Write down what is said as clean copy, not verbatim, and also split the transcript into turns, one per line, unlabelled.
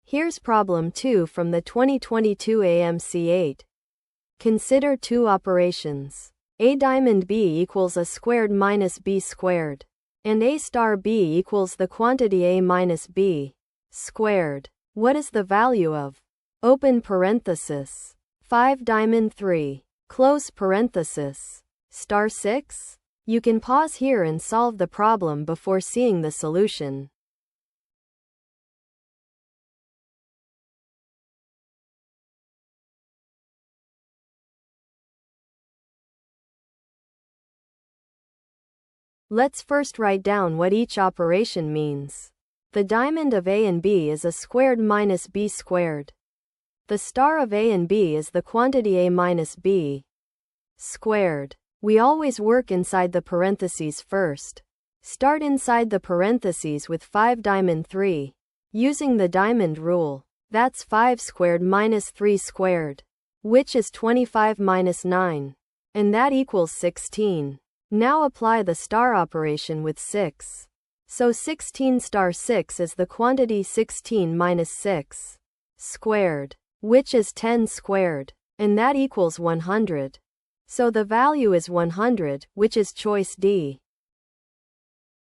Here's problem 2 from the 2022 AMC 8. Consider two operations. A diamond B equals A squared minus B squared, and A star B equals the quantity A minus B squared. What is the value of open parenthesis 5 diamond 3 close parenthesis star 6? You can pause here and solve the problem before seeing the solution. Let's first write down what each operation means. The diamond of A and B is A squared minus B squared. The star of A and B is the quantity A minus B squared. We always work inside the parentheses first. Start inside the parentheses with 5 diamond 3. Using the diamond rule, that's 5 squared minus 3 squared, which is 25 minus 9. And that equals 16. Now apply the star operation with 6. So 16 star 6 is the quantity 16 minus 6 squared, which is 10 squared, and that equals 100. So the value is 100, which is choice D.